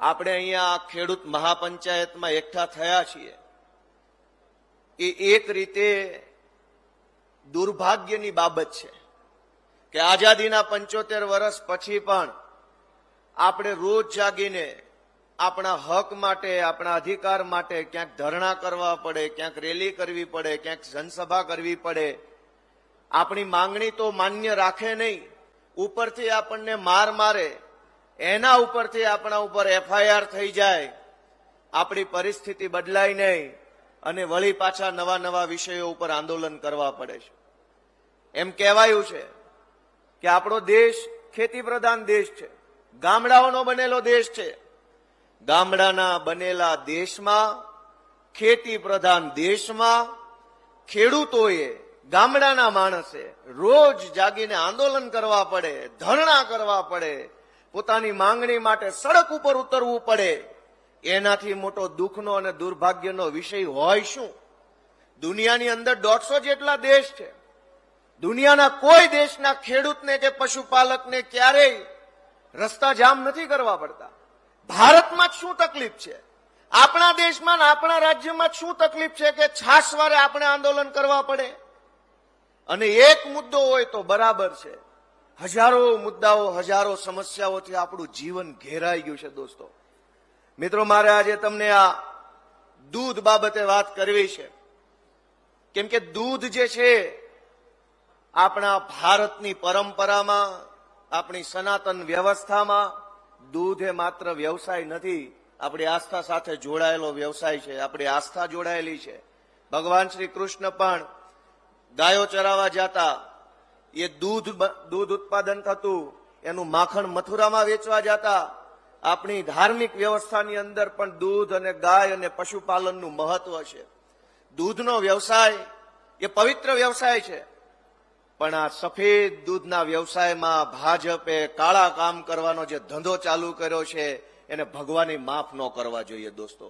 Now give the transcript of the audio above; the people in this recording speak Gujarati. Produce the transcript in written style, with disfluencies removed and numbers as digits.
આપણે અહીંયા ખેડૂત મહાપંચાયતમાં એકઠા થયા છીએ એ એક રીતે દુર્ભાગ્યની બાબત છે કે આઝાદીના 75 વર્ષ પછી પણ આપણે રોજ જાગીને આપણા હક માટે, આપણા અધિકાર માટે ક્યાંક ધરણા કરવા પડે, ક્યાંક રેલી કરવી પડે, ક્યાંક જનસભા કરવી પડે. આપણી માંગણી તો માન્ય રાખે નહીં, ઉપરથી આપણને માર મારે, એના ઉપરથી આપણા ઉપર FIR થઈ જાય, આપણી પરિસ્થિતિ બદલાય નહીં અને વળી પાછા નવા નવા વિષયો ઉપર આંદોલન કરવા પડે છે. એમ કહેવાયું છે કે આપણો દેશ ખેતી પ્રધાન દેશ છે, ગામડાઓનો બનેલો દેશ છે. ગામડાના બનેલા દેશમાં, ખેતી પ્રધાન દેશમાં ખેડૂતોએ, ગામડાના માણસે રોજ જાગીને આંદોલન કરવા પડે, ધરણા કરવા પડે, પોતાની માંગણી માટે સડક ઉપર ઉતરવું પડે. એનાથી મોટો દુઃખનો અને દુર્ભાગ્યનો વિષય હોય શું? દુનિયાની અંદર 150 જેટલા દેશ છે. દુનિયાના કોઈ દેશના ખેડૂતને કે પશુપાલકને ક્યારેય રસ્તા જામ નથી કરવા પડતા. ભારતમાં જ શું તકલીફ છે? આપણા દેશમાં ને આપણા રાજ્યમાં શું તકલીફ છે કે છાસવારે આપણે આંદોલન કરવા પડે? અને એક મુદ્દો હોય તો બરાબર છે, હજારો મુદ્દાઓ, હજારો સમસ્યાઓથી આપણું જીવન ઘેરાઈ ગયું છે. દોસ્તો મિત્રો, મારે આજે તમને આ દૂધ બાબતે વાત કરવી છે, કેમ કે દૂધ જે છે આપણા ભારતની પરંપરામાં, આપણી સનાતન વ્યવસ્થામાં દૂધ એ માત્ર વ્યવસાય નથી, આપણી આસ્થા સાથે જોડાયેલો વ્યવસાય છે. આપણી આસ્થા જોડાયેલી છે. ભગવાન શ્રી કૃષ્ણ પણ ગાયો ચરાવવા જતા, એ દૂધ ઉત્પાદન થતું, એનું માખણ મથુરામાં વેચવા જતા. આપણી ધાર્મિક વ્યવસ્થાની અંદર પણ દૂધ અને ગાય અને પશુપાલનનું મહત્વ છે. દૂધનો વ્યવસાય એ પવિત્ર વ્યવસાય છે, પણ આ સફેદ દૂધના વ્યવસાયમાં ભાજપે કાળા કામ કરવાનો જે ધંધો ચાલુ કર્યો છે એને ભગવાને માફ ન કરવા જોઈએ. દોસ્તો,